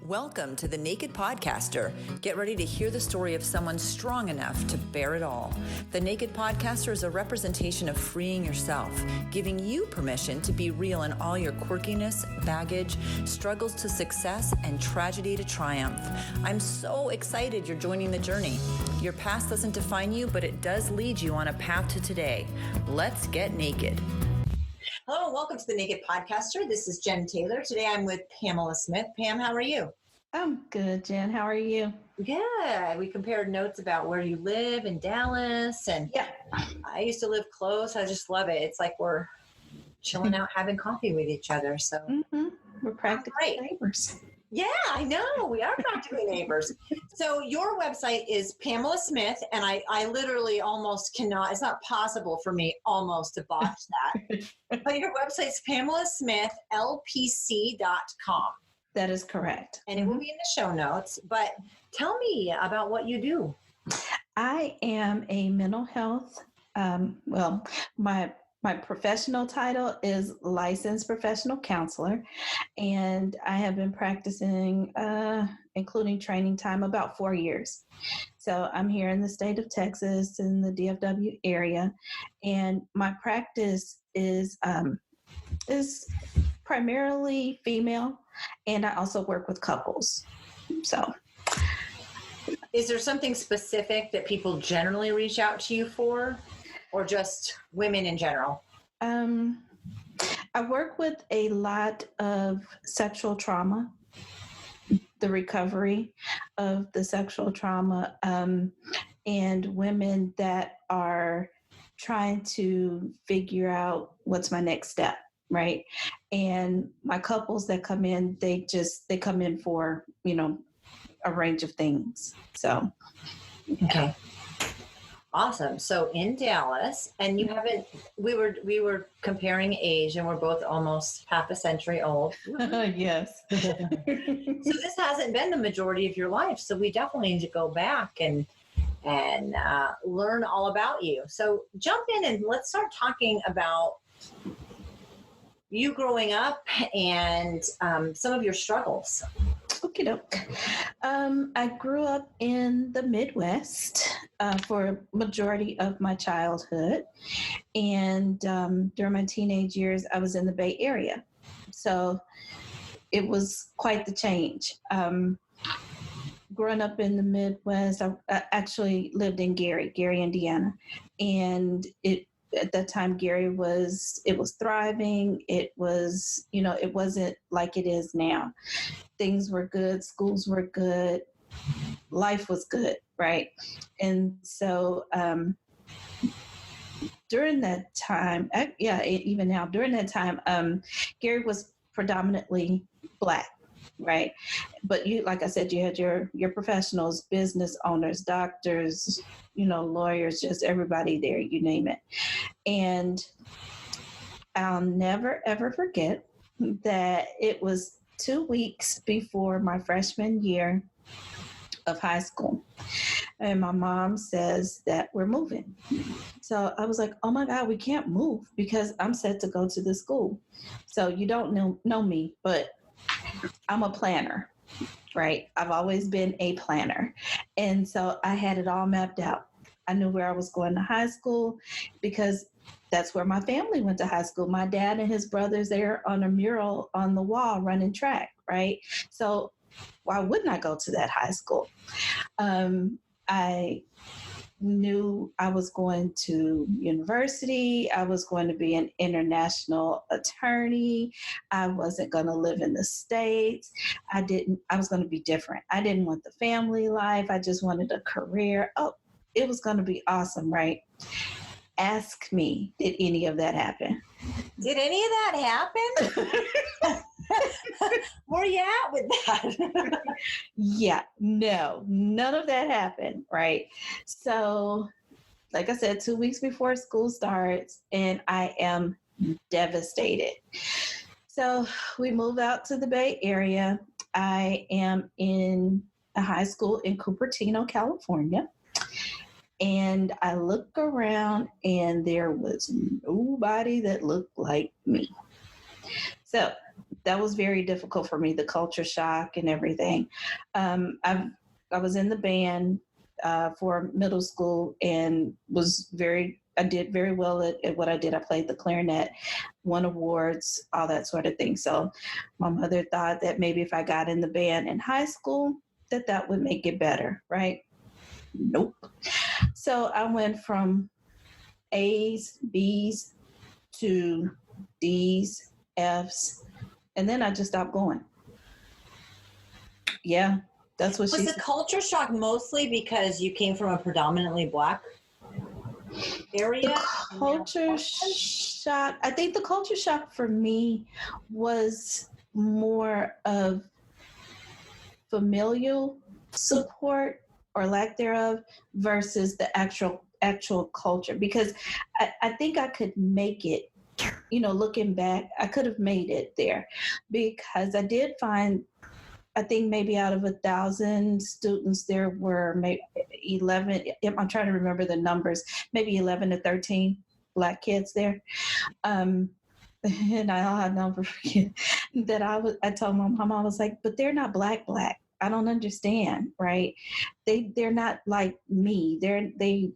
Welcome to The Naked Podcaster. Get ready to hear the story of someone strong enough to bear it all. The Naked Podcaster is a representation of freeing yourself, giving you permission to be real in all your quirkiness, baggage, struggles to success, and tragedy to triumph. I'm so excited you're joining the journey. Your past doesn't define you, but it does lead you on a path to today. Let's get naked. Hello, and welcome to The Naked Podcaster. This is Jen Taylor. Today I'm with Pamela Smith. Pam, how are you? I'm good, Jen. How are you? Good. We compared notes about where you live in Dallas, and I used to live close. I just love it. It's like we're chilling out, having coffee with each other. So we're practically neighbors. Yeah, I know. We are practically neighbors. So your website is Pamela Smith, and I literally almost cannot, it's not possible for me almost to botch that. But your website's PamelaSmithLPC.com. That is correct. And it will be in the show notes. But tell me about what you do. I am a mental health, my professional title is licensed professional counselor, and I have been practicing, including training time, about 4 years. So I'm here in the state of Texas in the DFW area, and my practice is primarily female, and I also work with couples. So, is there something specific that people generally reach out to you for? Or just women in general? I work with a lot of sexual trauma, the recovery of the sexual trauma, and women that are trying to figure out what's my next step, right? And my couples that come in, they come in for, a range of things. So, okay. Awesome. So in Dallas, and you haven't, we were comparing age, and we're both almost half a century old. Yes. So this hasn't been the majority of your life. So we definitely need to go back and learn all about you. So jump in and let's start talking about you growing up and some of your struggles. Okie doke. I grew up in the Midwest for a majority of my childhood. And during my teenage years, I was in the Bay Area. So it was quite the change. Growing up in the Midwest, I actually lived in Gary, Indiana. And at that time, Gary was thriving. It was, it wasn't like it is now. Things were good. Schools were good. Life was good, right? And so during that time, even now, during that time, Gary was predominantly Black, right? But you, like I said, you had your professionals, business owners, doctors, lawyers, just everybody there, you name it. And I'll never, ever forget that it was 2 weeks before my freshman year of high school. And my mom says that we're moving. So I was like, oh my God, we can't move because I'm set to go to the school. So you don't know me, but I'm a planner, right? I've always been a planner. And so I had it all mapped out. I knew where I was going to high school because that's where my family went to high school. My dad and his brothers, they're on a mural on the wall running track, right? So why wouldn't I go to that high school? I knew I was going to university. I was going to be an international attorney. I wasn't going to live in the States. I was going to be different. I didn't want the family life. I just wanted a career. Oh, it was going to be awesome, right? Ask me, did any of that happen? Did any of that happen? Where are you at with that? Yeah, no, none of that happened, right? So, like I said, 2 weeks before school starts, and I am devastated. So we move out to the Bay Area. I am in a high school in Cupertino, California. And I look around and there was nobody that looked like me. So that was very difficult for me, the culture shock and everything. I was in the band for middle school and I did very well at what I did. I played the clarinet, won awards, all that sort of thing. So my mother thought that maybe if I got in the band in high school, that would make it better, right? Nope. So I went from A's, B's to D's, F's, and then I just stopped going. Yeah, that's what Was the culture shock mostly because you came from a predominantly Black area? The culture shock, I think the culture shock for me was more of familial support or lack thereof versus the actual culture, because I think I could make it, looking back, I could have made it there, because I did find, I think maybe out of 1,000 students, there were maybe 11, I'm trying to remember the numbers, maybe 11 to 13 Black kids there. And I'll never forget that I told my mom, I was like, but they're not black. I don't understand, right? They're not like me. They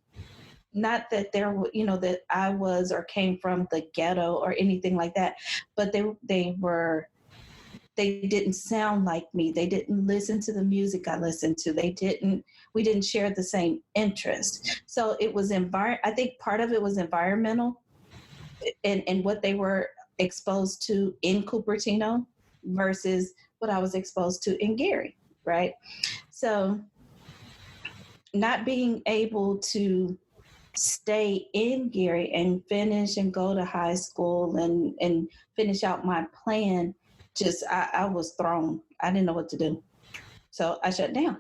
not that they're, that I was or came from the ghetto or anything like that, but they didn't sound like me. They didn't listen to the music I listened to. We didn't share the same interest. So it was I think part of it was environmental and what they were exposed to in Cupertino versus what I was exposed to in Gary, right? So not being able to stay in Gary and finish and go to high school and finish out my plan, I was thrown. I didn't know what to do. So I shut down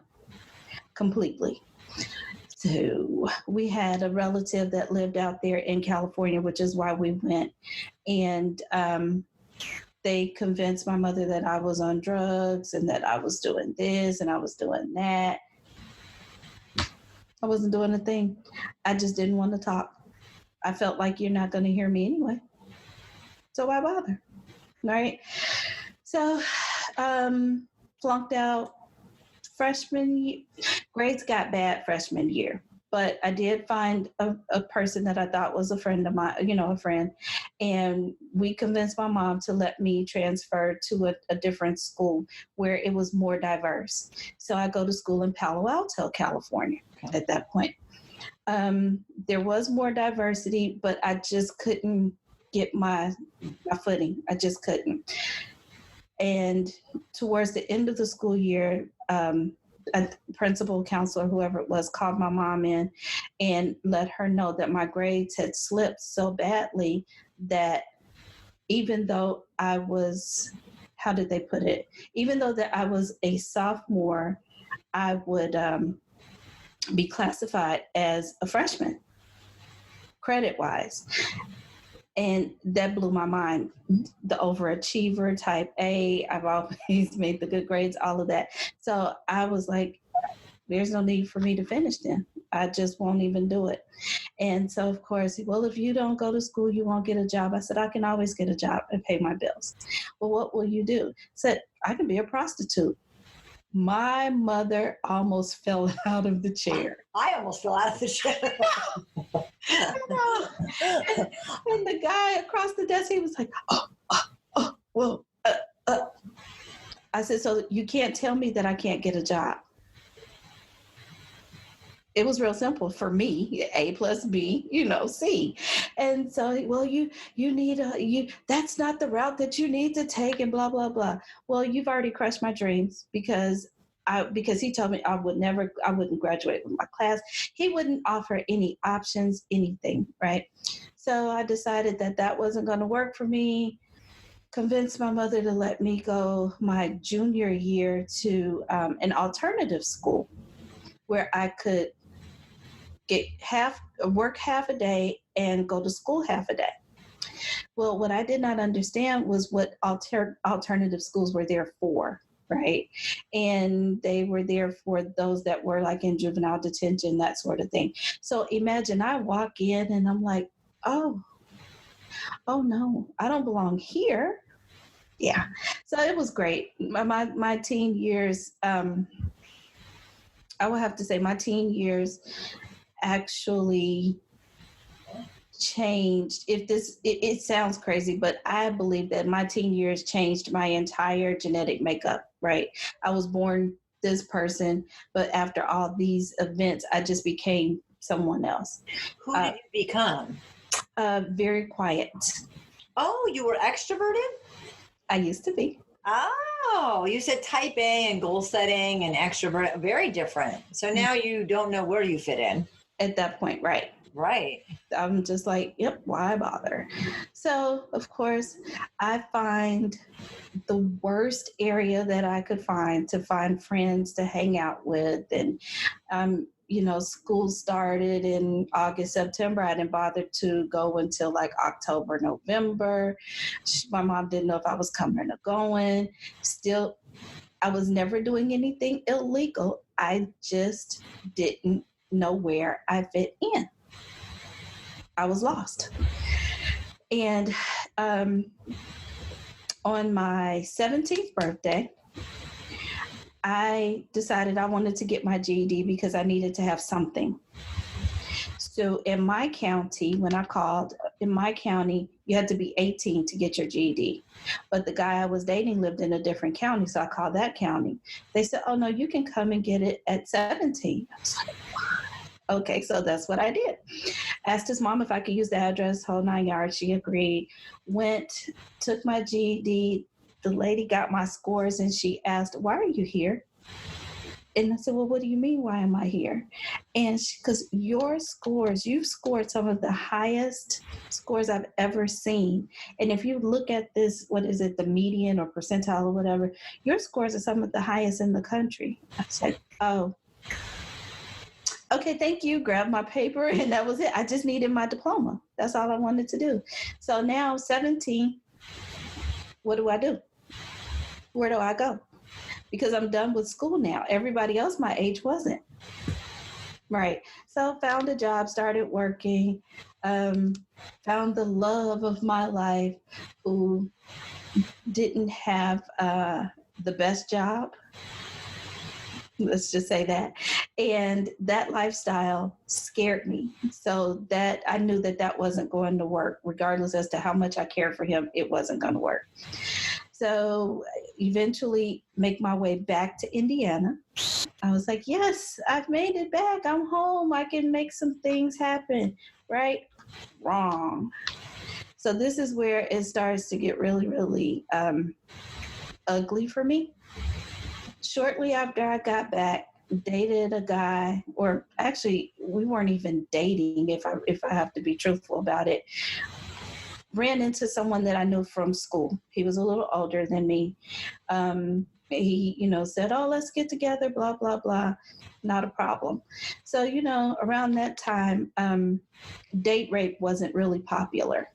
completely. So we had a relative that lived out there in California, which is why we went. And they convinced my mother that I was on drugs and that I was doing this and I was doing that. I wasn't doing a thing. I just didn't want to talk. I felt like you're not going to hear me anyway. So why bother? Right? So flunked out freshman year. Grades got bad freshman year. But I did find a person that I thought was a friend of mine, a friend. And we convinced my mom to let me transfer to a different school where it was more diverse. So I go to school in Palo Alto, California at that point. There was more diversity, but I just couldn't get my footing. I just couldn't. And towards the end of the school year, a principal, counselor, whoever it was, called my mom in and let her know that my grades had slipped so badly that even though I was, how did they put it? Even though that I was a sophomore, I would be classified as a freshman, credit-wise. And that blew my mind. The overachiever, type A, I've always made the good grades, all of that. So I was like, there's no need for me to finish then. I just won't even do it. And so, of course, well, if you don't go to school, you won't get a job. I said, I can always get a job and pay my bills. Well, what will you do? I said, I can be a prostitute. My mother almost fell out of the chair. I almost fell out of the chair. And the guy across the desk, he was like, well, I said, so you can't tell me that I can't get a job. It was real simple for me, A plus B, C. And so, well, you need that's not the route that you need to take and blah, blah, blah. Well, you've already crushed my dreams because he told me I wouldn't graduate with my class. He wouldn't offer any options, anything, right? So I decided that wasn't going to work for me. Convinced my mother to let me go my junior year to an alternative school where I could work half a day and go to school half a day. Well, what I did not understand was what alternative schools were there for, right? And they were there for those that were like in juvenile detention, that sort of thing. So imagine I walk in and I'm like, oh no, I don't belong here. Yeah. So it was great. My teen years, I would have to say my teen years actually changed. It sounds crazy, but I believe that my teen years changed my entire genetic makeup, right? I was born this person, but after all these events, I just became someone else. Who did you become? Very quiet. Oh, you were extroverted? I used to be. Oh, you said type A and goal setting and extrovert, very different. So now you don't know where you fit in. At that point, right. Right. I'm just like, yep, why bother? So, of course, I find the worst area that I could find to find friends to hang out with. And, school started in August, September. I didn't bother to go until like October, November. My mom didn't know if I was coming or going. Still, I was never doing anything illegal. I just didn't know where I fit in. I was lost. And on my 17th birthday, I decided I wanted to get my GED because I needed to have something. So in my county, when I called, in my county, you had to be 18 to get your GED. But the guy I was dating lived in a different county, so I called that county. They said, oh, no, you can come and get it at 17. I was like, what? Okay, so that's what I did. Asked his mom if I could use the address, whole 9 yards. She agreed. Went, took my GED. The lady got my scores and she asked, why are you here? And I said, well, what do you mean, why am I here? And because your scores, you've scored some of the highest scores I've ever seen. And if you look at this, what is it, the median or percentile or whatever, your scores are some of the highest in the country. I said, oh. Okay, thank you. Grabbed my paper and that was it. I just needed my diploma. That's all I wanted to do. So now 17, what do? Where do I go? Because I'm done with school now. Everybody else my age wasn't. Right. So found a job, started working, found the love of my life who didn't have the best job. Let's just say that. And that lifestyle scared me. So that I knew that wasn't going to work, regardless as to how much I cared for him, it wasn't going to work. So eventually make my way back to Indiana. I was like, yes, I've made it back. I'm home. I can make some things happen. Right? Wrong. So this is where it starts to get really, really ugly for me. Shortly after I got back, dated a guy, or actually we weren't even dating if I have to be truthful about it. Ran into someone that I knew from school. He was a little older than me. He, said, oh, let's get together, blah, blah, blah. Not a problem. So, around that time, date rape wasn't really popular,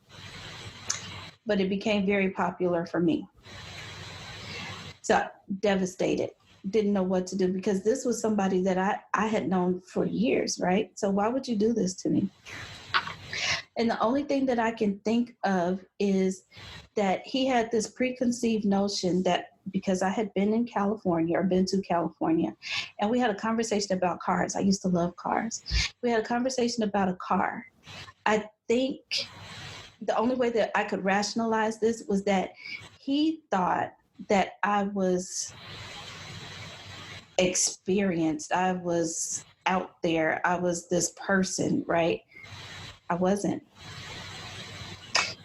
but it became very popular for me. So devastated, didn't know what to do because this was somebody that I had known for years, right? So why would you do this to me? And the only thing that I can think of is that he had this preconceived notion that because I had been in California or been to California, and we had a conversation about cars. I used to love cars. We had a conversation about a car. I think the only way that I could rationalize this was that he thought that I was experienced. I was out there. I was this person, right? I wasn't.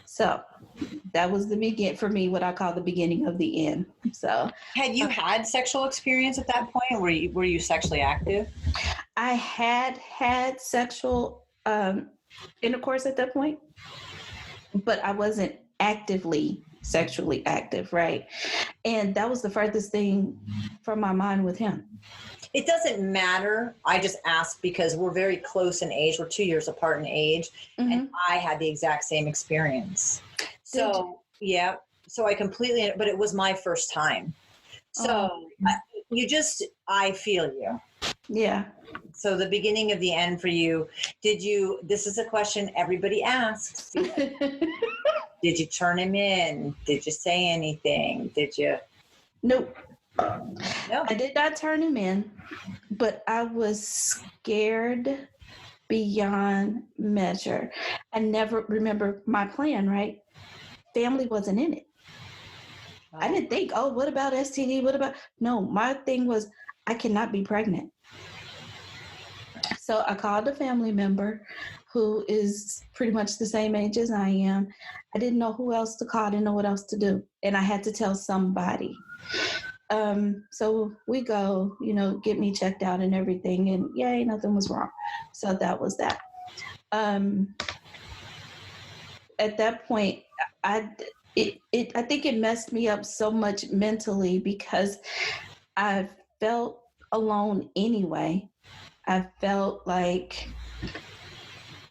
So that was the beginning for me, what I call the beginning of the end. So had you had sexual experience at that point? Were you sexually active? I had sexual intercourse at that point, but I wasn't actively sexually active, right? And that was the furthest thing from my mind with him. It doesn't matter. I just asked because we're very close in age. We're 2 years apart in age. Mm-hmm. And I had the exact same experience. So, yeah. So I completely, but it was my first time. So I feel you. Yeah. So the beginning of the end for you, this is a question everybody asks. Did you turn him in? Did you say anything? Did you? Nope. No. I did not turn him in, but I was scared beyond measure. I never remember my plan, right? Family wasn't in it. I didn't think, oh, what about STD? What about? No, my thing was, I cannot be pregnant. So I called a family member who is pretty much the same age as I am. I didn't know who else to call, I didn't know what else to do. And I had to tell somebody. So we go, get me checked out and everything. And yay, nothing was wrong. So that was that. At that point, I think it messed me up so much mentally because I felt alone anyway. I felt like,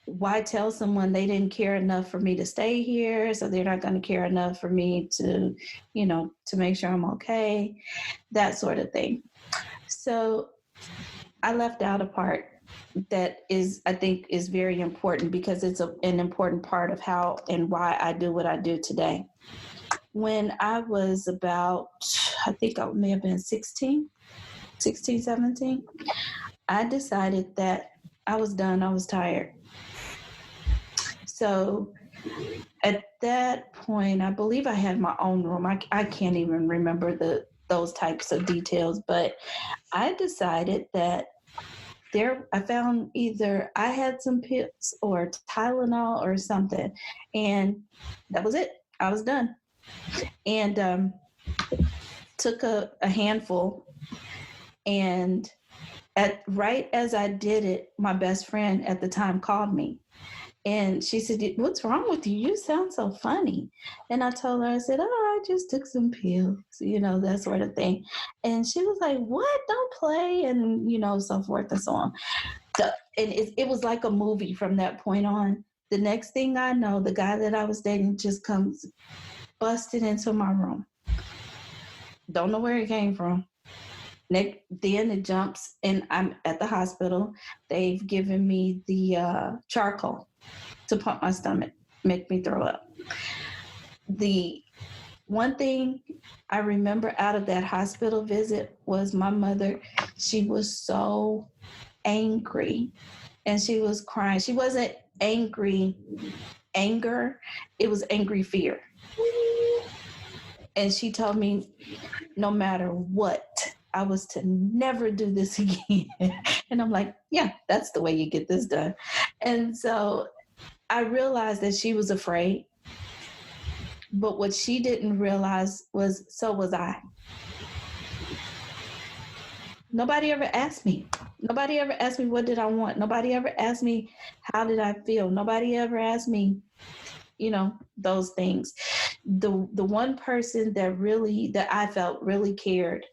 why tell someone they didn't care enough for me to stay here, so they're not going to care enough for me to, to make sure I'm okay, that sort of thing. So I left out a part that I think is very important because it's an important part of how and why I do what I do today. When I was about, I think I may have been 16, 17, I decided that I was done. I was tired. So at that point, I believe I had my own room. I can't even remember those types of details, but I decided that I found either I had some pills or Tylenol or something, and that was it. I was done. And took a handful, and right as I did it, my best friend at the time called me. And she said, what's wrong with you? You sound so funny. And I told her, I said, I just took some pills, that sort of thing. And she was like, what? Don't play. And, so forth and so on. And it was like a movie from that point on. The next thing I know, the guy that I was dating just comes busted into my room. Don't know where it came from. Then it jumps, and I'm at the hospital. They've given me the charcoal to pump my stomach, make me throw up. The one thing I remember out of that hospital visit was my mother. She was so angry, and she was crying. She wasn't angry anger. It was angry fear. And she told me no matter what, I was to never do this again. And I'm like, yeah, that's the way you get this done. And so I realized that she was afraid. But what she didn't realize was, so was I. Nobody ever asked me. Nobody ever asked me, what did I want? Nobody ever asked me, how did I feel? Nobody ever asked me, those things. The one person that I felt really cared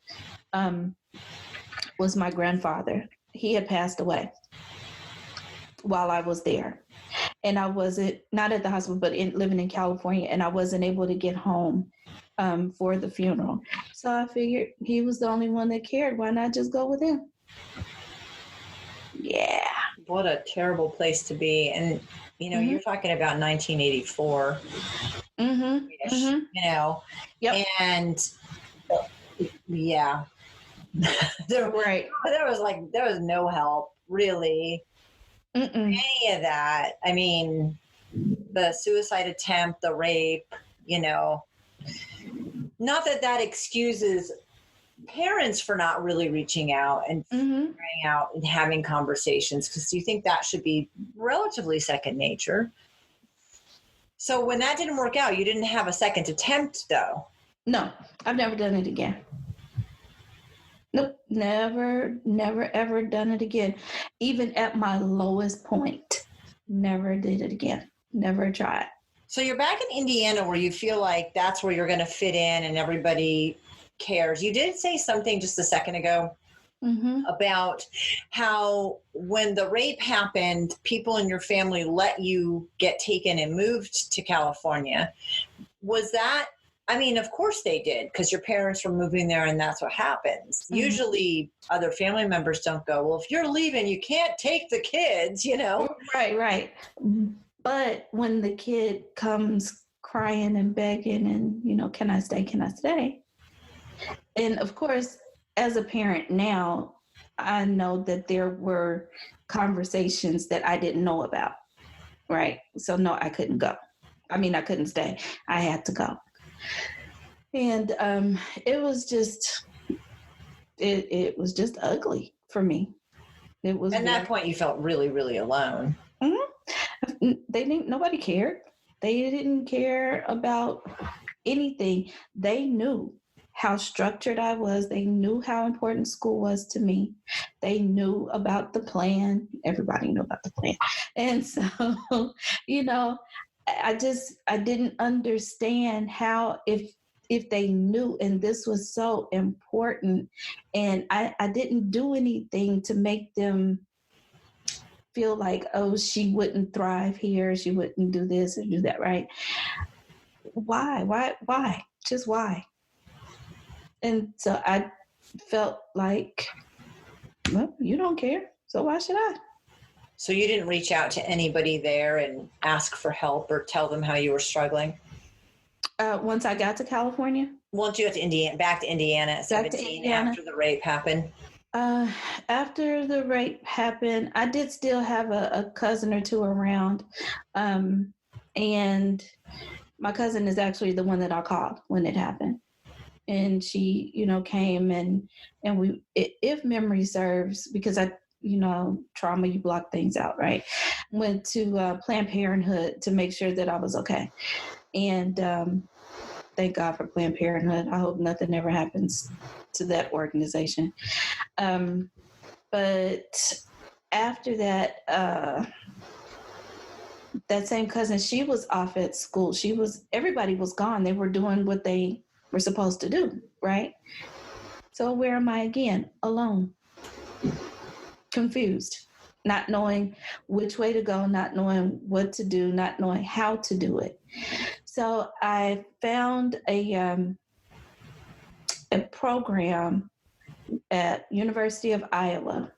was my grandfather. He had passed away while I was there. And I wasn't, not at the hospital, but living in California, and I wasn't able to get home for the funeral. So I figured he was the only one that cared. Why not just go with him? Yeah. What a terrible place to be. And, you're talking about 1984. Yep. And yeah. there was no help really. Any of that. I mean, the suicide attempt, the rape, not that excuses parents for not really reaching out and figuring out and having conversations, because you think that should be relatively second nature. So when that didn't work out, you didn't have a second attempt though? No, I've never done it again. Nope, never, ever done it again. Even at my lowest point, never did it again. Never tried. So you're back in Indiana where you feel like that's where you're going to fit in and everybody cares. You did say something just a second ago about how when the rape happened, people in your family let you get taken and moved to California. Was that, I mean, of course they did, because your parents were moving there and that's what happens. Usually other family members don't go, well, if you're leaving, you can't take the kids, Right. But when the kid comes crying and begging and, can I stay? Can I stay? And of course, as a parent now, I know that there were conversations that I didn't know about, right? So no, I couldn't go. I couldn't stay. I had to go. And it was just, it was just ugly for me. It was. At that point, you felt really, really alone. Mm-hmm. Nobody cared. They didn't care about anything. They knew how structured I was. They knew how important school was to me. They knew about the plan. Everybody knew about the plan. And so, I didn't understand how, if they knew, and this was so important, and I didn't do anything to make them feel like, oh, she wouldn't thrive here, she wouldn't do this or do that, right? Why? Just why? And so I felt like, well, you don't care, so why should I? So you didn't reach out to anybody there and ask for help or tell them how you were struggling? Once I got to California? Once you got to back to Indiana at 17, after the rape happened? After the rape happened, I did still have a cousin or two around. And my cousin is actually the one that I called when it happened. And she, came and we, if memory serves, because trauma, you block things out, right? Went to Planned Parenthood to make sure that I was okay. And thank God for Planned Parenthood. I hope nothing ever happens to that organization. But after that, that same cousin, she was off at school. Everybody was gone. They were doing what they were supposed to do, right? So where am I again? Alone. Confused. Not knowing which way to go, not knowing what to do, not knowing how to do it. So I found a program at University of Iowa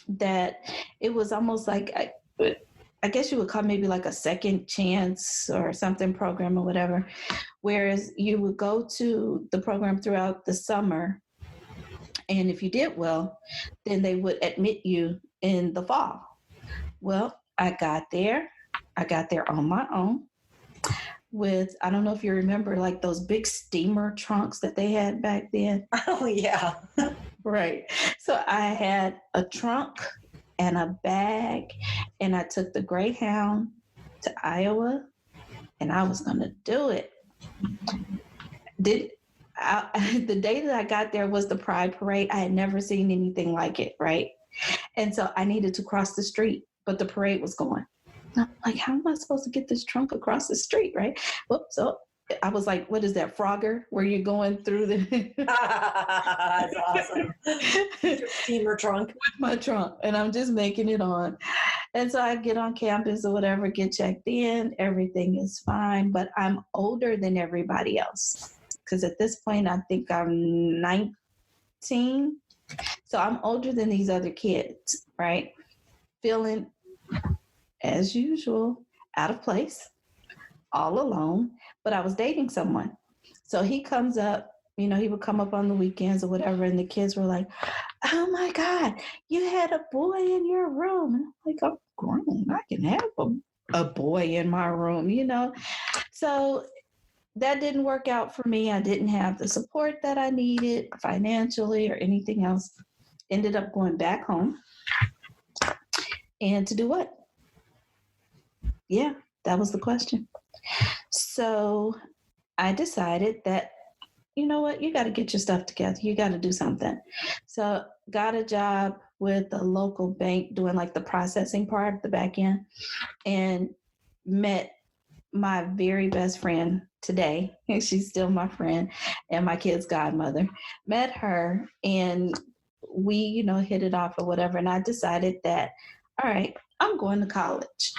that it was almost like, I guess you would call maybe like a second chance or something program or whatever, whereas you would go to the program throughout the summer, and if you did well, then they would admit you in the fall. Well, I got there on my own with, I don't know if you remember, like those big steamer trunks that they had back then. Oh, yeah. Right. So I had a trunk and a bag, and I took the Greyhound to Iowa, and I was going to do it. The day that I got there was the Pride Parade. I had never seen anything like it, right? And so I needed to cross the street, but the parade was going. I'm like, how am I supposed to get this trunk across the street, right? Whoops. So I was like, what is that, Frogger, where you're going through the... That's awesome. Your steamer trunk. With my trunk, and I'm just making it on. And so I get on campus or whatever, get checked in, everything is fine, but I'm older than everybody else. Because at this point, I think I'm 19. So I'm older than these other kids, right? Feeling, as usual, out of place, all alone, but I was dating someone. So he comes up, he would come up on the weekends or whatever, and the kids were like, oh my God, you had a boy in your room. And I'm like, I'm grown. I can have a boy in my room, So that didn't work out for me. I didn't have the support that I needed financially or anything else. Ended up going back home. And to do what? Yeah, that was the question. So I decided that, you know what, you got to get your stuff together. You got to do something. So got a job with a local bank doing like the processing part, the back end, and met my very best friend today. She's still my friend and my kid's godmother. Met her, and we, hit it off or whatever. And I decided that, all right, I'm going to college.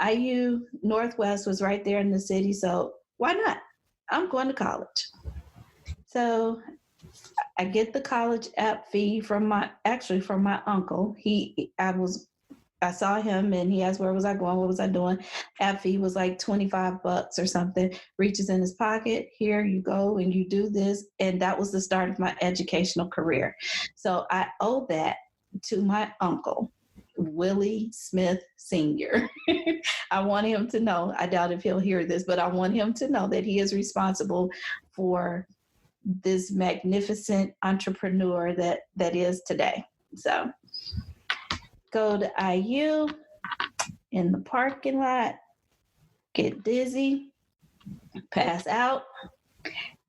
IU Northwest was right there in the city, so why not? I'm going to college. So I get the college app fee from my uncle. I I saw him and he asked, where was I going? What was I doing? App fee was like $25 or something. Reaches in his pocket. Here you go and you do this. And that was the start of my educational career. So I owe that to my uncle, Willie Smith Sr. I want him to know, I doubt if he'll hear this, but I want him to know that he is responsible for this magnificent entrepreneur that is today. So go to IU in the parking lot, get dizzy, pass out.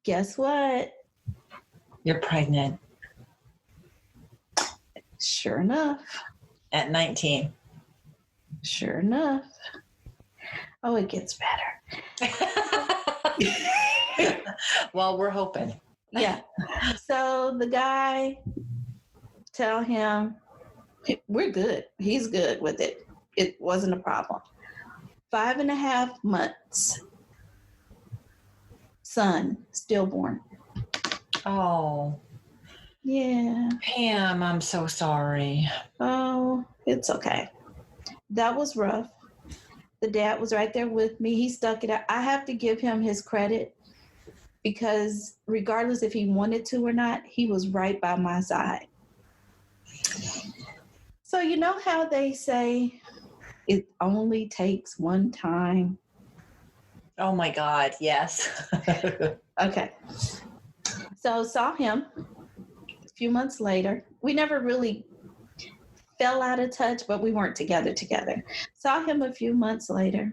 Guess what? You're pregnant. Sure enough. At 19. Sure enough. Oh, it gets better. Well, we're hoping. Yeah. So the guy, tell him, we're good. He's good with it. It wasn't a problem. 5.5 months. Son, stillborn. Oh. Yeah. Pam, I'm so sorry. Oh, it's okay. That was rough. The dad was right there with me. He stuck it out. I have to give him his credit because regardless if he wanted to or not, he was right by my side. So you know how they say it only takes one time? Oh my God, yes. Okay. So saw him a few months later. We never really fell out of touch, but we weren't together. Saw him a few months later.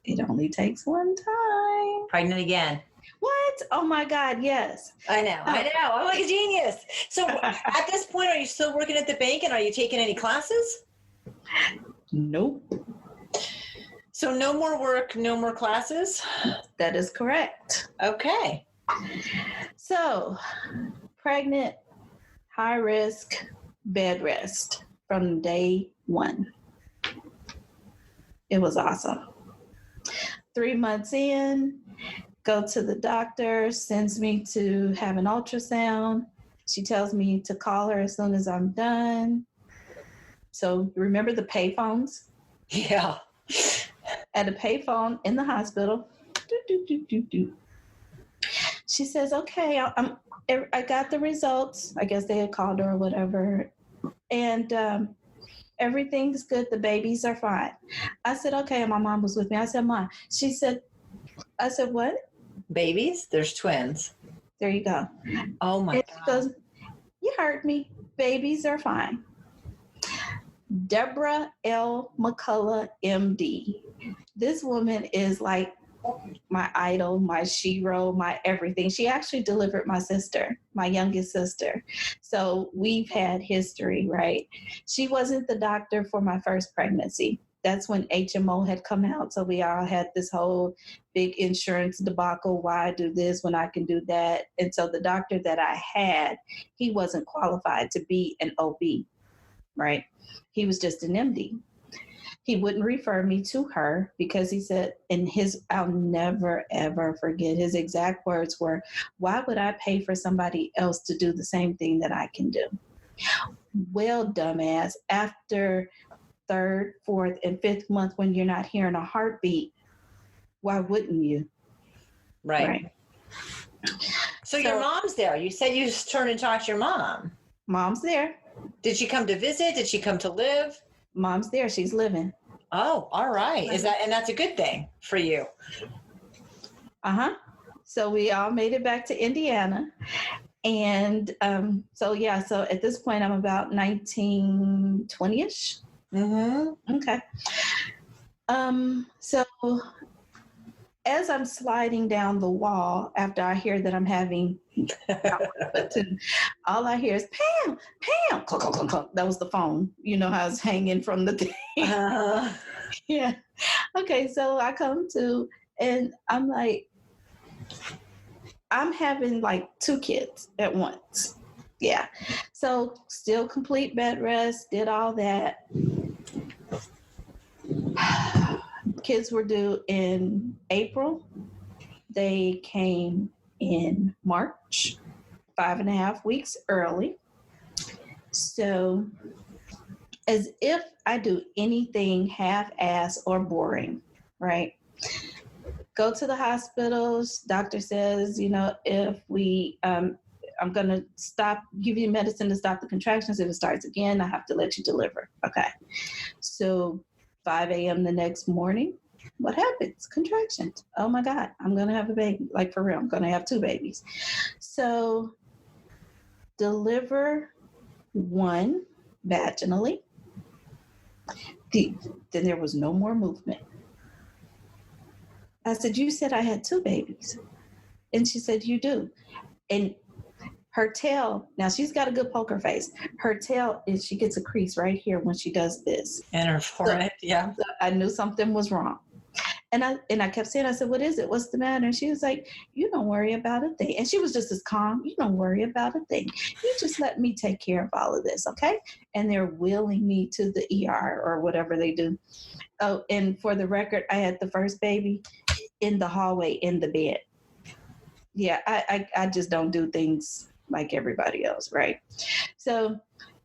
It only takes one time. Pregnant again. What? Oh my God, yes. I know. I'm like a genius. So at this point, are you still working at the bank and are you taking any classes? Nope. So no more work, no more classes? That is correct. Okay. So, pregnant, high risk, bed rest from day one. It was awesome. 3 months in, go to the doctor, sends me to have an ultrasound. She tells me to call her as soon as I'm done. So remember the payphones? Yeah. At a payphone in the hospital. She says, okay, I got the results. I guess they had called her or whatever. And everything's good. The babies are fine. I said, okay. And my mom was with me. I said, Mom. I said, what? Babies? There's twins. There you go. Oh my God. God. She goes, you heard me. Babies are fine. Deborah L. McCullough, MD. This woman is like my idol, my shero, my everything. She actually delivered my sister, my youngest sister. So we've had history, right? She wasn't the doctor for my first pregnancy. That's when HMO had come out. So we all had this whole big insurance debacle. Why do this when I can do that? And so the doctor that I had, he wasn't qualified to be an OB, right? He was just an MD. He wouldn't refer me to her because he said, I'll never, ever forget, his exact words were, why would I pay for somebody else to do the same thing that I can do? Well, dumbass, after 3rd, 4th, and 5th month when you're not hearing a heartbeat, why wouldn't you? Right. So your mom's there. You said you just turned and talked to your mom. Mom's there. Did she come to visit? Did she come to live? Mom's there. She's living. Oh, all right. And that's a good thing for you. Uh-huh. So we all made it back to Indiana. And so at this point I'm about 19, 20-ish. Mm-hmm. Okay. So as I'm sliding down the wall after I hear that I'm having all I hear is Pam, Pam, clunk, clunk, clunk, clunk. That was the phone. You know how it's hanging from the thing. Yeah. Okay, so I come to and I'm like, I'm having like 2 kids at once. Yeah. So still complete bed rest, did all that. Kids were due in April. They came in March, 5.5 weeks early. So as if I do anything half-ass or boring, right? Go to the hospitals. Doctor says, if I'm going to give you medicine to stop the contractions. If it starts again, I have to let you deliver. Okay. So 5 a.m. the next morning, what happens? Contractions. Oh my God, I'm going to have a baby. Like for real, I'm going to have 2 babies. So deliver one vaginally. Then there was no more movement. I said, you said I had 2 babies. And she said, you do. And her tail, now she's got a good poker face. Her tail is, she gets a crease right here when she does this. And her forehead, yeah. So I knew something was wrong. And I kept saying, I said, what is it? What's the matter? And she was like, you don't worry about a thing. And she was just as calm. You don't worry about a thing. You just let me take care of all of this, okay? And they're wheeling me to the ER or whatever they do. Oh, and for the record, I had the first baby in the hallway in the bed. Yeah, I just don't do things like everybody else, right? So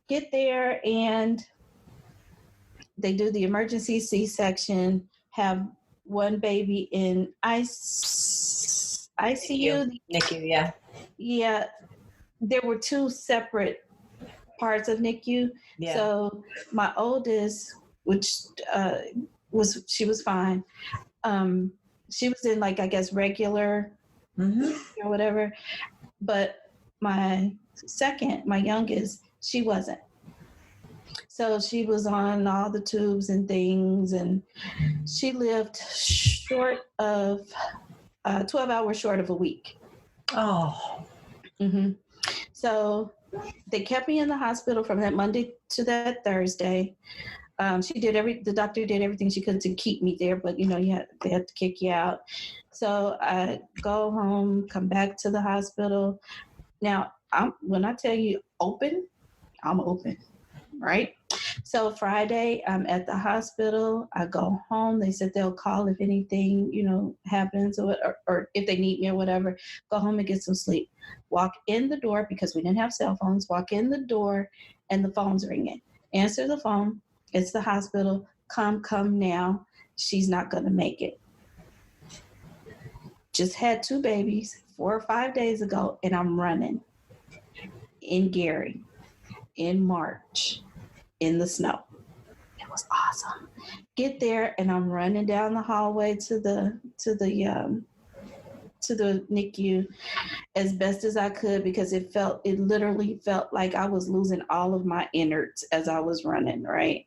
get there and they do the emergency C-section, have one baby in ICU. NICU, yeah. Yeah, there were 2 separate parts of NICU. Yeah. So my oldest, which she was fine. She was in like, I guess, regular or whatever. But my second, my youngest, she wasn't. So she was on all the tubes and things, and she lived short of 12 hours short of a week. Oh. Mm-hmm. So they kept me in the hospital from that Monday to that Thursday. The doctor did everything she could to keep me there, but they had to kick you out. So I go home, come back to the hospital. Now, when I tell you open, I'm open, right? So Friday, I'm at the hospital. I go home. They said they'll call if anything, happens or if they need me or whatever. Go home and get some sleep. Walk in the door because we didn't have cell phones. Walk in the door and the phone's ringing. Answer the phone. It's the hospital. Come now. She's not going to make it. Just had 2 babies 4 or 5 days ago, and I'm running in Gary in March in the snow. It was awesome. Get there, and I'm running down the hallway to the NICU as best as I could because it literally felt like I was losing all of my innards as I was running, right?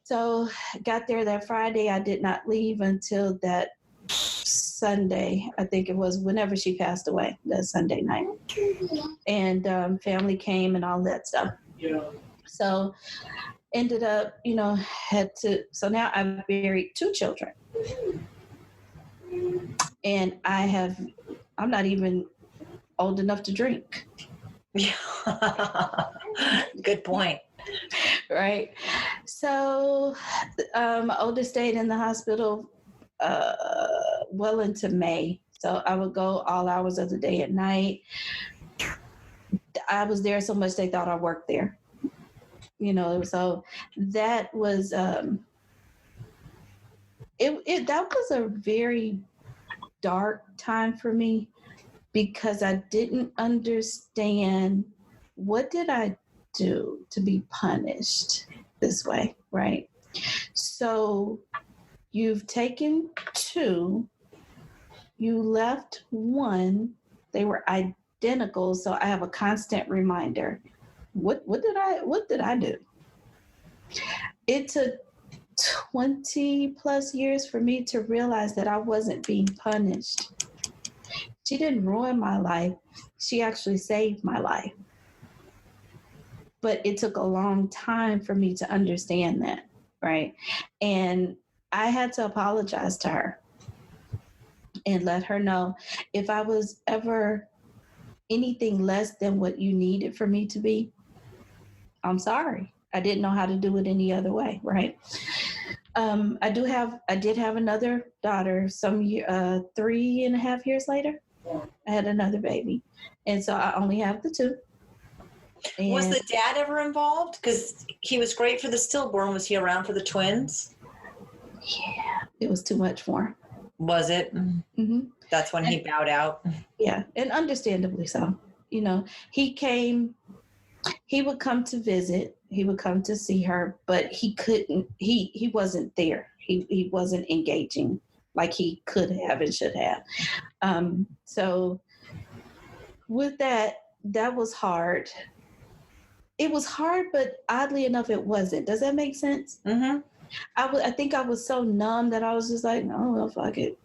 So got there that Friday. I did not leave until that Sunday, I think it was, whenever she passed away, that Sunday night. And family came and all that stuff. Yeah. So ended up, so now I've buried 2 children. And I'm not even old enough to drink. Good point. Right. So my oldest stayed in the hospital well into May. So I would go all hours of the day at night. I was there so much they thought I worked there. So that was that was a very dark time for me because I didn't understand what did I do to be punished this way, right? So you've taken 2, you left 1, they were identical, so I have a constant reminder. What did I do? It took 20 plus years for me to realize that I wasn't being punished. She didn't ruin my life. She actually saved my life. But it took a long time for me to understand that, right? And I had to apologize to her and let her know if I was ever anything less than what you needed for me to be, I'm sorry. I didn't know how to do it any other way, right? I did have another daughter 3.5 years later. I had another baby. And so I only have the 2. And Was the dad ever involved? Because he was great for the stillborn. Was he around for the twins? yeah, it was too much for him. Was it? Mm-hmm. That's when he bowed out. Yeah, and understandably so. You know, he would come to visit, he would come to see her, but he wasn't there. He wasn't engaging like he could have and should have. So with that was hard. It was hard, but oddly enough, it wasn't. Does that make sense? Mm-hmm. I think I was so numb that I was just like, oh, well, fuck it.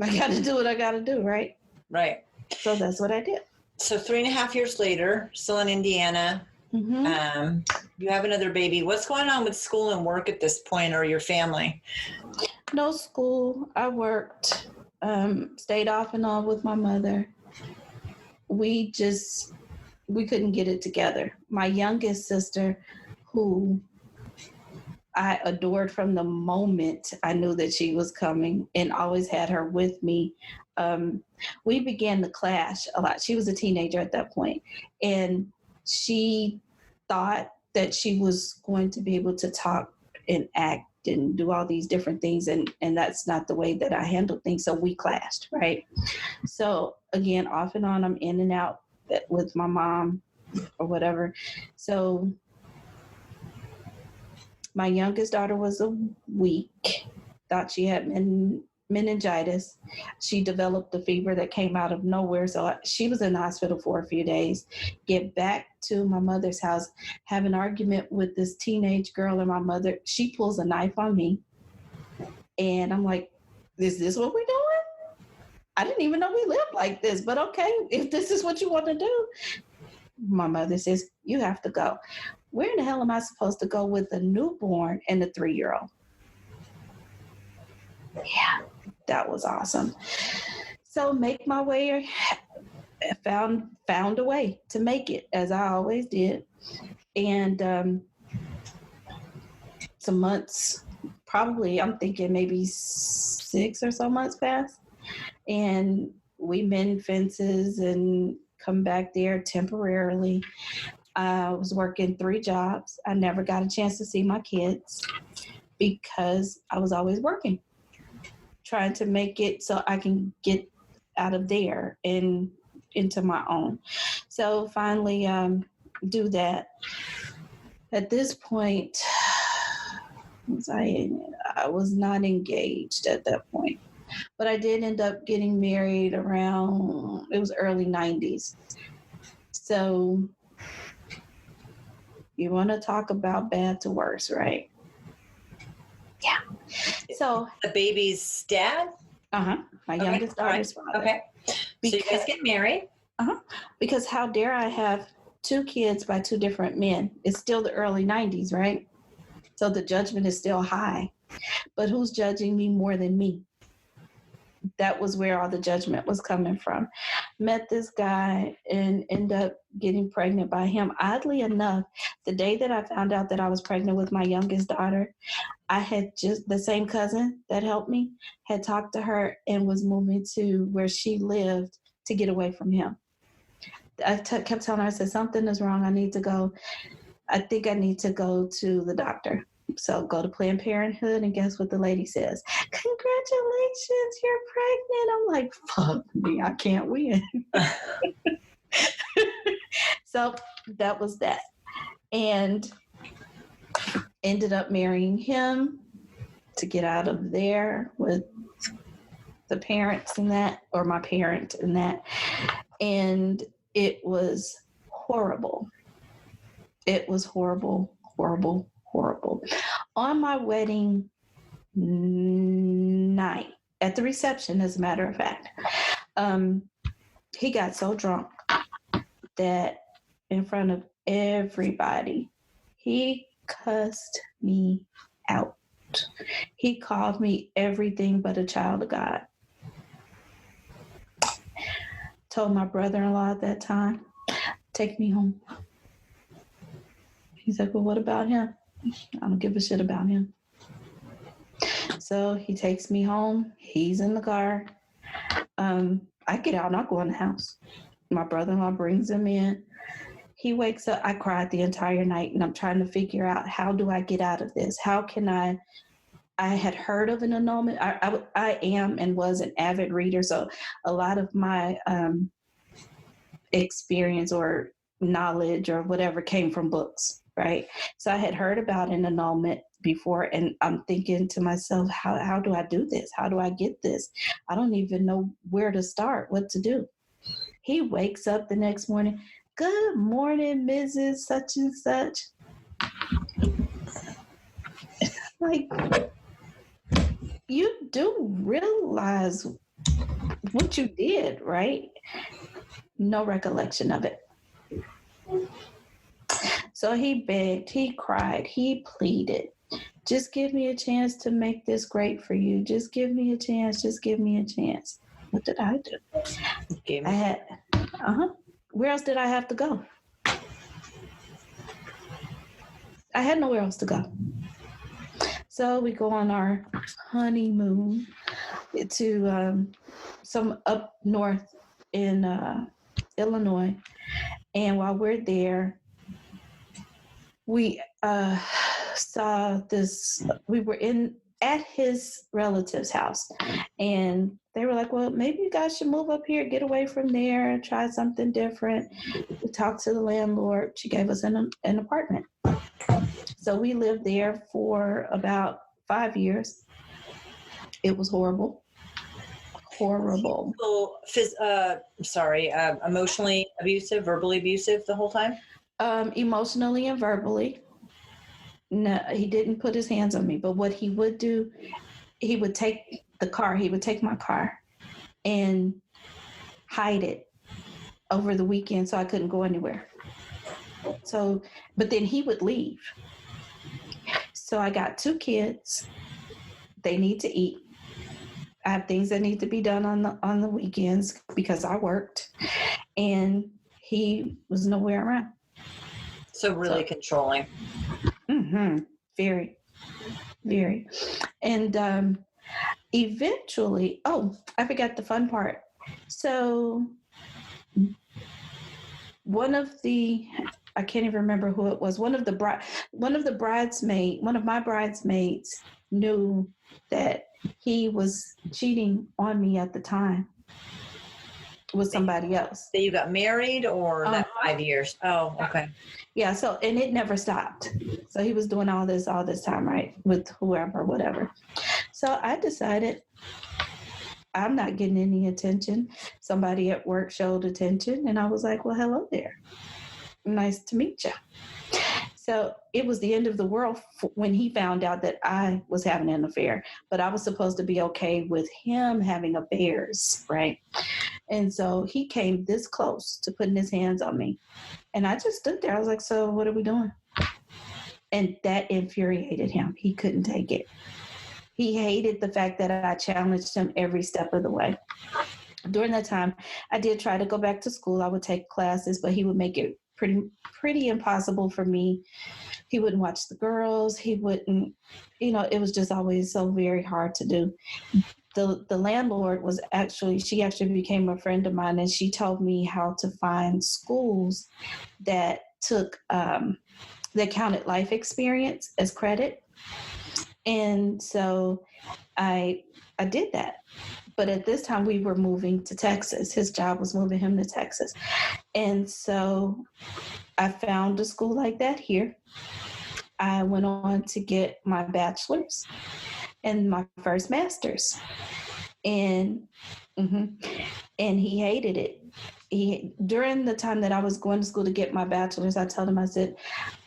I got to do what I got to do, right? Right. So that's what I did. So 3.5 years later, still in Indiana, Mm-hmm. You have another baby. What's going on with school and work at this point, or your family? No school. I worked, stayed off and on with my mother. We couldn't get it together. My youngest sister, who I adored from the moment I knew that she was coming and always had her with me, we began to clash a lot. She was a teenager at that point, and she thought that she was going to be able to talk and act and do all these different things, and that's not the way that I handled things. So we clashed, right? So again, off and on, I'm in and out with my mom or whatever. So my youngest daughter was a week, thought she had meningitis. She developed a fever that came out of nowhere. So she was in the hospital for a few days. Get back to my mother's house, have an argument with this teenage girl, and my mother, she pulls a knife on me. And I'm like, is this what we're doing? I didn't even know we lived like this, but okay, if this is what you want to do. My mother says, you have to go. Where in the hell am I supposed to go with a newborn and a 3-year-old? Yeah, that was awesome. So make my way, found a way to make it, as I always did. And some months, probably, I'm thinking maybe 6 or so months passed. And we mend fences and come back there temporarily. I was working 3 jobs. I never got a chance to see my kids because I was always working, trying to make it so I can get out of there and into my own. So finally do that. At this point, I was not engaged at that point. But I did end up getting married around, it was early 90s. So you want to talk about bad to worse, right? Yeah. So the baby's dad? My youngest daughter's father. Okay. So you guys get married? Because how dare I have 2 kids by 2 different men? It's still the early 90s, right? So the judgment is still high. But who's judging me more than me? That was where all the judgment was coming from. Met this guy and ended up getting pregnant by him. Oddly enough, the day that I found out that I was pregnant with my youngest daughter, I had just the same cousin that helped me, had talked to her and was moving to where she lived to get away from him. I kept telling her, I said, something is wrong. I need to go. I think I need to go to the doctor. So go to Planned Parenthood, and guess what the lady says? Congratulations, you're pregnant. I'm like, fuck me, I can't win. So that was that. And ended up marrying him to get out of there with the parents and that, or my parent and that. And it was horrible. It was horrible, horrible, horrible. On my wedding night, at the reception, as a matter of fact, he got so drunk that in front of everybody, he cussed me out. He called me everything but a child of God. Told my brother-in-law at that time, take me home. He's like, well, what about him? I don't give a shit about him. So he takes me home. He's in the car. I get out and I go in the house. My brother-in-law brings him in. He wakes up, I cried the entire night, and I'm trying to figure out, how do I get out of this? How can I had heard of an annulment. I am and was an avid reader. So a lot of my experience or knowledge or whatever came from books, right? So I had heard about an annulment before, and I'm thinking to myself, how do I do this? How do I get this? I don't even know where to start, what to do. He wakes up the next morning, good morning, Mrs. Such and Such. Like, you do realize what you did, right? No recollection of it. So he begged, he cried, he pleaded, just give me a chance to make this great for you. Just give me a chance. Just give me a chance. What did I do? I had, where else did I have to go? I had nowhere else to go. So we go on our honeymoon to some up north in Illinois. And while we're there, we saw this, we were at his relative's house, and they were like, well, maybe you guys should move up here, get away from there, try something different. We talked to the landlord. She gave us an apartment. So we lived there for about 5 years. It was horrible. Horrible. Emotionally abusive, verbally abusive the whole time? Emotionally and verbally. No, he didn't put his hands on me, but what he would do, he would take my car and hide it over the weekend so I couldn't go anywhere. So, but then he would leave. So I got 2 kids. They need to eat. I have things that need to be done on the weekends because I worked, and he was nowhere around. So really controlling. Mm-hmm. Very, very. And eventually, I forgot the fun part. So one of my bridesmaids knew that he was cheating on me at the time with somebody else. So you got married, or that 5 years? Oh, okay. Yeah. So, and it never stopped. So he was doing all this time, right, with whoever, whatever. So I decided I'm not getting any attention. Somebody at work showed attention, and I was like, well, hello there. Nice to meet you. So it was the end of the world when he found out that I was having an affair, but I was supposed to be okay with him having affairs, right? And so he came this close to putting his hands on me. And I just stood there. I was like, so what are we doing? And that infuriated him. He couldn't take it. He hated the fact that I challenged him every step of the way. During that time, I did try to go back to school. I would take classes, but he would make it pretty impossible for me. He wouldn't watch the girls. He wouldn't, it was just always so very hard to do. The landlord she actually became a friend of mine, and she told me how to find schools that took, that counted life experience as credit. And so I did that. But at this time, we were moving to Texas. His job was moving him to Texas. And so I found a school like that here. I went on to get my bachelor's and my first master's. And he hated it. During the time that I was going to school to get my bachelor's, I told him, I said,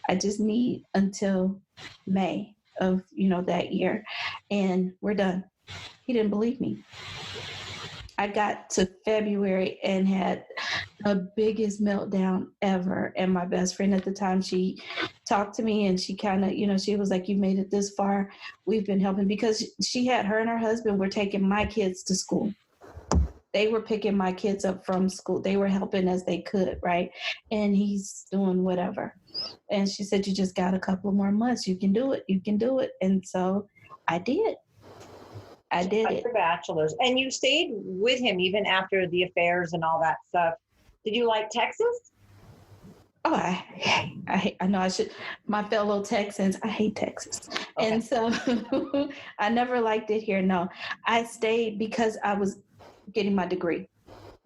I just need until May of, that year, and we're done. He didn't believe me. I got to February and had the biggest meltdown ever. And my best friend at the time, she talked to me, and she kind of, she was like, you made it this far. We've been helping, because her and her husband were taking my kids to school. They were picking my kids up from school. They were helping as they could, right? And he's doing whatever. And she said, you just got a couple more months. You can do it. You can do it. And so I did. I did it. Your bachelor's. And you stayed with him even after the affairs and all that stuff. Did you like Texas? Oh, I know I should. My fellow Texans, I hate Texas. Okay. And so I never liked it here. No, I stayed because I was getting my degree.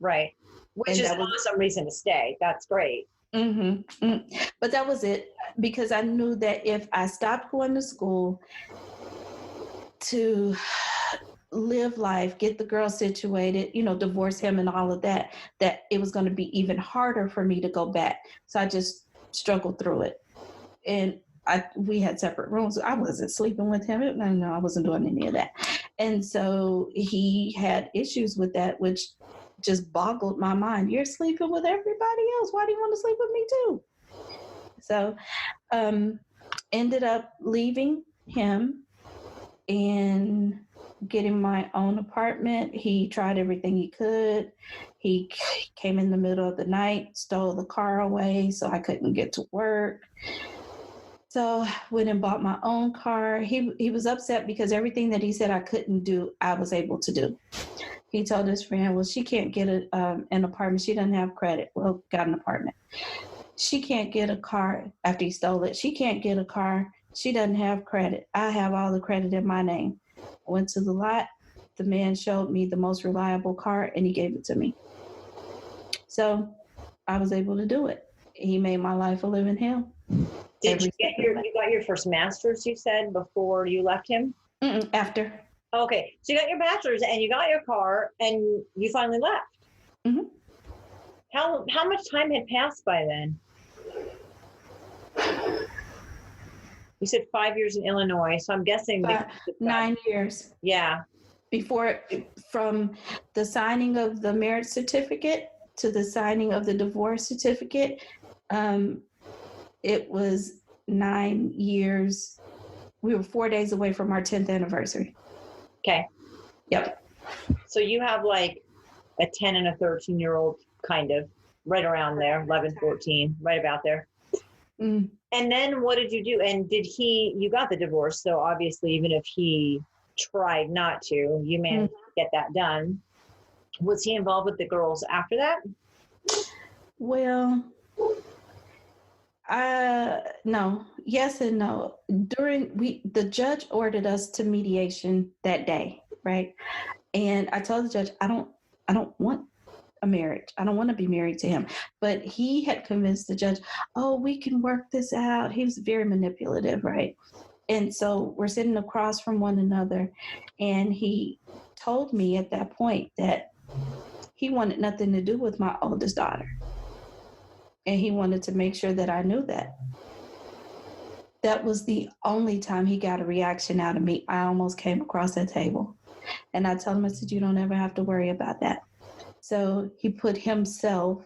Right. Which And is that an awesome reason to stay. That's great. But that was it, because I knew that if I stopped going to school to live life, get the girl situated, divorce him and all of that, that it was going to be even harder for me to go back. So I just struggled through it. And we had separate rooms. I wasn't sleeping with him. No, I wasn't doing any of that. And so he had issues with that, which just boggled my mind. You're sleeping with everybody else. Why do you want to sleep with me too? So ended up leaving him and getting my own apartment. He tried everything he could. He came in the middle of the night, stole the car away so I couldn't get to work. So went and bought my own car. He was upset because everything that he said I couldn't do, I was able to do. He told his friend, well, she can't get an apartment. She doesn't have credit. Well, got an apartment. She can't get a car after he stole it. She can't get a car. She doesn't have credit. I have all the credit in my name. I went to the lot. The man showed me the most reliable car, and he gave it to me. So I was able to do it. He made my life a living hell. Did you got your first master's, you said, before you left him? After. Okay. So you got your bachelor's and you got your car and you finally left. Mm-hmm. How much time had passed by then? You said 5 years in Illinois, so I'm guessing 9 years. Yeah. From the signing of the marriage certificate to the signing of the divorce certificate, it was 9 years. We were 4 days away from our 10th anniversary. Okay. Yep. So you have like a 10 and a 13-year-old, kind of right around there, 11, 14, right about there. Mm. And then what did you do? And you got the divorce. So obviously, even if he tried not to, you managed to get that done. Was he involved with the girls after that? Well, no. Yes and no. The judge ordered us to mediation that day, right? And I told the judge, I don't want a marriage. I don't want to be married to him. But he had convinced the judge, oh, we can work this out. He was very manipulative, right? And so we're sitting across from one another, and he told me at that point that he wanted nothing to do with my oldest daughter. And he wanted to make sure that I knew that. That was the only time he got a reaction out of me. I almost came across that table. And I told him, I said, you don't ever have to worry about that. So he put himself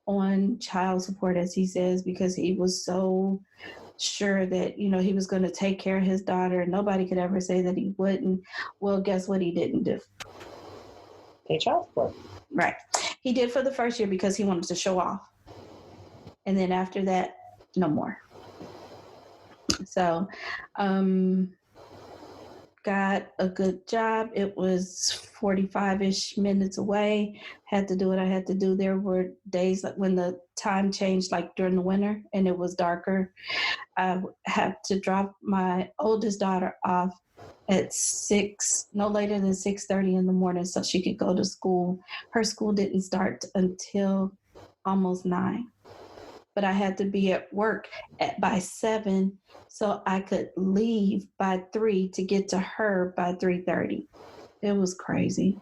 on child support, as he says, because he was so sure that, he was going to take care of his daughter and nobody could ever say that he wouldn't. Well, guess what he didn't do? Pay child support. Right. He did for the first year because he wanted to show off. And then after that, no more. So, got a good job. It was 45-ish minutes away. Had to do what I had to do. There were days like when the time changed, like during the winter, and it was darker. I had to drop my oldest daughter off at 6, no later than 6:30 in the morning, so she could go to school. Her school didn't start until almost 9. But I had to be at work by 7 so I could leave by 3 to get to her by 3:30. It was crazy.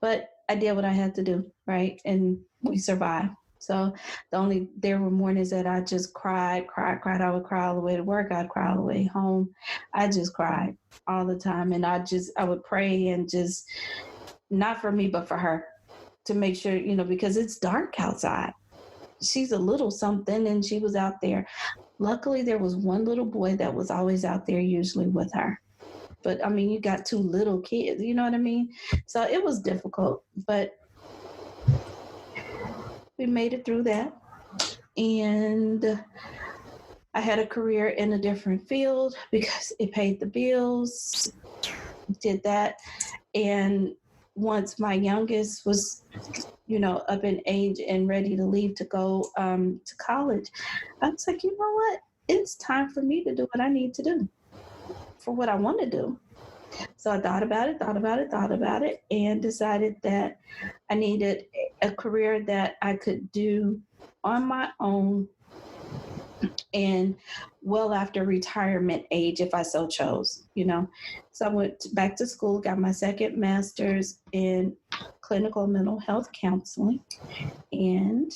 But I did what I had to do, right? And we survived. So there were mornings that I just cried. I would cry all the way to work. I'd cry all the way home. I just cried all the time. And I would pray and just, not for me, but for her, to make sure, because it's dark outside. She's a little something, and she was out there. Luckily, there was one little boy that was always out there, usually with her. But, I mean, you got 2 little kids, you know what I mean? So it was difficult, but we made it through that. And I had a career in a different field because it paid the bills. Did that. And once my youngest was, up in age and ready to leave to go to college, I was like, you know what? It's time for me to do what I need to do for what I want to do. So I thought about it, and decided that I needed a career that I could do on my own and well after retirement age if I so chose, So I went back to school, got my second master's in clinical mental health counseling, and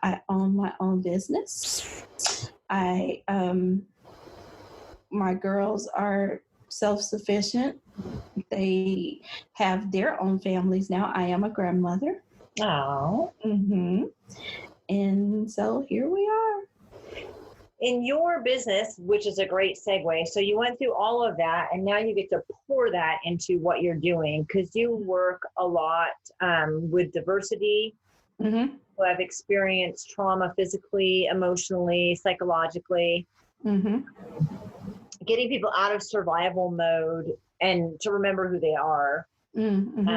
I own my own business. My girls are self-sufficient. They have their own families now. I am a grandmother. Oh. Mm-hmm. And so here we are. In your business, which is a great segue, so you went through all of that, and now you get to pour that into what you're doing, because you work a lot with diversity, mm-hmm. who have experienced trauma physically, emotionally, psychologically, mm-hmm. getting people out of survival mode and to remember who they are. Mm-hmm.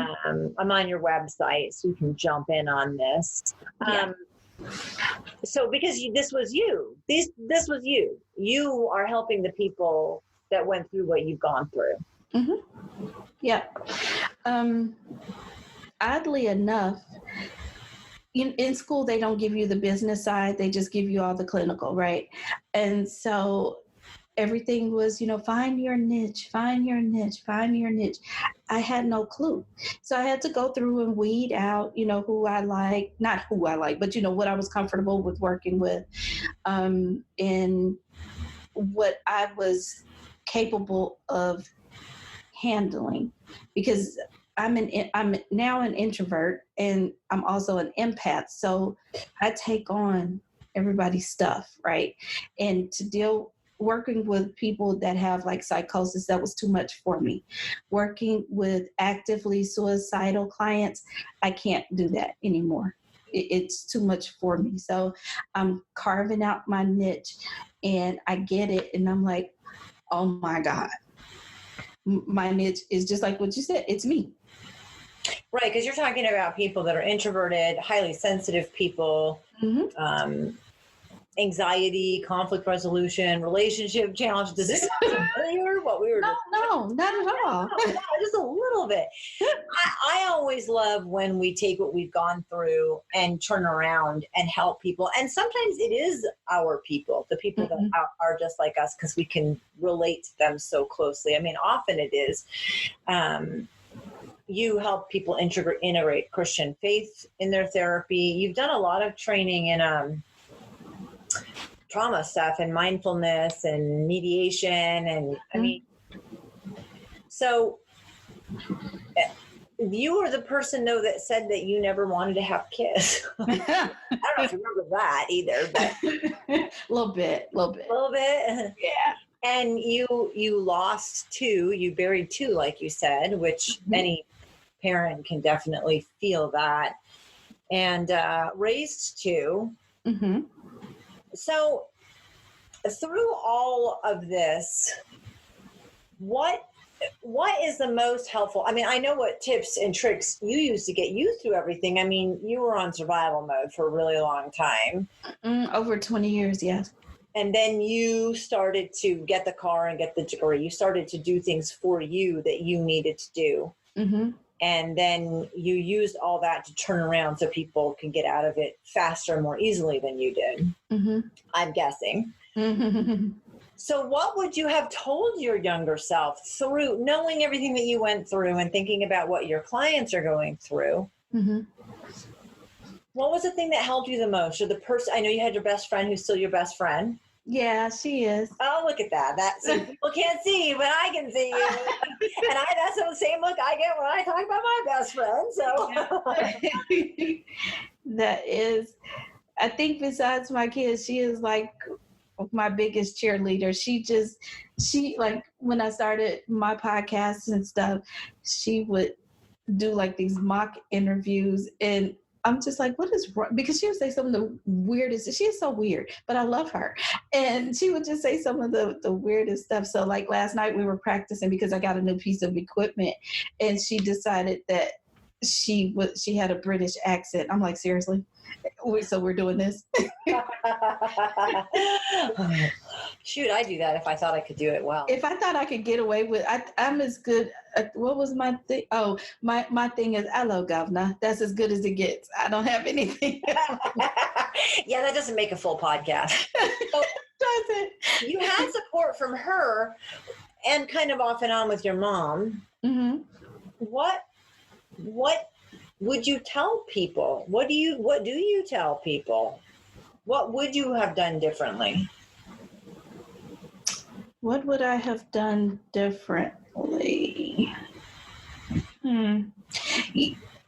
I'm on your website, so you can jump in on this. Yeah. So because this was you, this was you. You are helping the people that went through what you've gone through. Mm-hmm. Yeah. Oddly enough, in school, they don't give you the business side. They just give you all the clinical, right? And so everything was, find your niche. I had no clue. So I had to go through and weed out, who I like, not who I like, but, what I was comfortable with working with, and what I was capable of handling, because I'm now an introvert, and I'm also an empath. So I take on everybody's stuff, right? And working with people that have like psychosis, that was too much for me. Working with actively suicidal clients, I can't do that anymore. It's too much for me. So I'm carving out my niche, and I get it. And I'm like, oh my God, my niche is just like what you said. It's me. Right, because you're talking about people that are introverted, highly sensitive people, Mm-hmm. Anxiety, conflict resolution, relationship challenges. Does this sound familiar? What we were No, not at all. No, just a little bit. I always love when we take what we've gone through and turn around and help people. And sometimes it is our people, the people Mm-hmm. that are just like us, because we can relate to them so closely. I mean, often it is. You help people integrate Christian faith in their therapy. You've done a lot of training in trauma stuff and mindfulness and mediation. And I mean, so you were the person, though, that said that you never wanted to have kids. I don't know if you remember that either, but a little bit. Yeah. And you lost two, you buried two, like you said, which any parent can definitely feel that, and raised two. Mm-hmm. So through all of this, what is the most helpful? I mean, I know what tips and tricks you use to get you through everything. I mean, you were on survival mode for a really long time. Over 20 years, yes. And then you started to get the car and get the degree. You started to do things for you that you needed to do. Mm-hmm. And then you used all that to turn around so people can get out of it faster and more easily than you did. Mm-hmm. I'm guessing. Mm-hmm. So what would you have told your younger self through knowing everything that you went through and thinking about what your clients are going through? Mm-hmm. What was the thing that helped you the most? Or the person, I know you had your best friend who's still your best friend. Yeah, she is. Oh, look at that. So people can't see you, but I can see you. And that's the same look I get when I talk about my best friend. So that is, I think besides my kids, she is like my biggest cheerleader. She like, when I started my podcast and stuff, she would do like these mock interviews, and I'm just like, what is wrong? Because she would say some of the weirdest, she is so weird, but I love her. And she would just say some of the weirdest stuff. So like last night we were practicing because I got a new piece of equipment, and she decided that she had a British accent. I'm like, seriously? So we're doing this? Shoot, I do that if I thought I could do it well. If I thought I could get away with, I'm as good. What was my thing? Oh, my thing is, hello, governor. That's as good as it gets. I don't have anything else. Yeah, that doesn't make a full podcast. So, Doesn't. you had support from her and kind of off and on with your mom. Mm-hmm. What would you tell people? What do you tell people? What would you have done differently? What would I have done differently?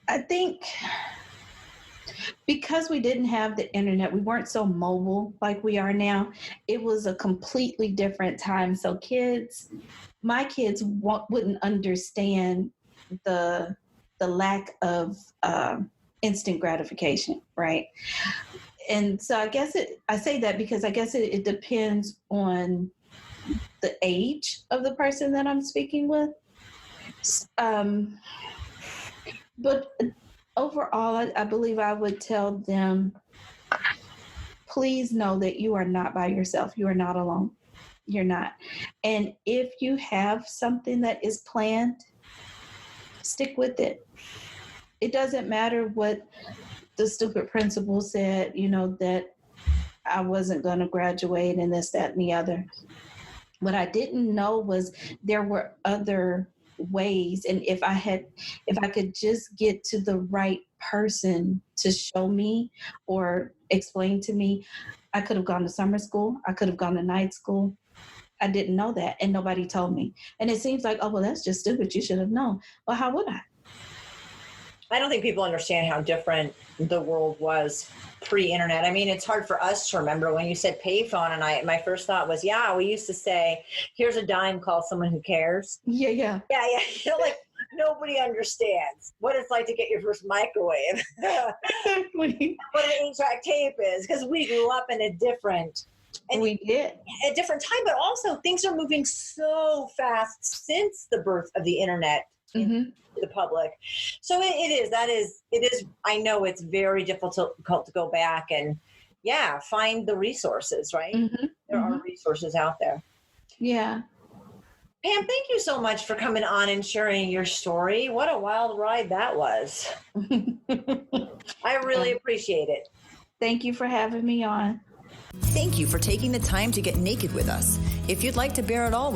I think because we didn't have the internet, we weren't so mobile like we are now. It was a completely different time. So my kids wouldn't understand the lack of instant gratification, right? And so I say that because I guess it depends on the age of the person that I'm speaking with. But overall, I believe I would tell them, please know that you are not by yourself. You are not alone. You're not. And if you have something that is planned, stick with it. It doesn't matter what the stupid principal said, that I wasn't going to graduate and this, that, and the other. What I didn't know was there were other ways. And if I could just get to the right person to show me or explain to me, I could have gone to summer school. I could have gone to night school. I didn't know that. And nobody told me. And it seems like, oh, well, that's just stupid. You should have known. Well, how would I? I don't think people understand how different the world was pre-internet. I mean, it's hard for us to remember when you said payphone, and my first thought was, yeah, we used to say, here's a dime, call someone who cares. Yeah. Like nobody understands what it's like to get your first microwave. Exactly. What an 8-track tape is, because we grew up in a different time, but also things are moving so fast since the birth of the internet. Mm-hmm. The public. So it is, I know it's very difficult to go back and find the resources, right? Mm-hmm. There are resources out there. Yeah. Pam, thank you so much for coming on and sharing your story. What a wild ride that was. I really appreciate it. Thank you for having me on. Thank you for taking the time to get naked with us. If you'd like to bear it all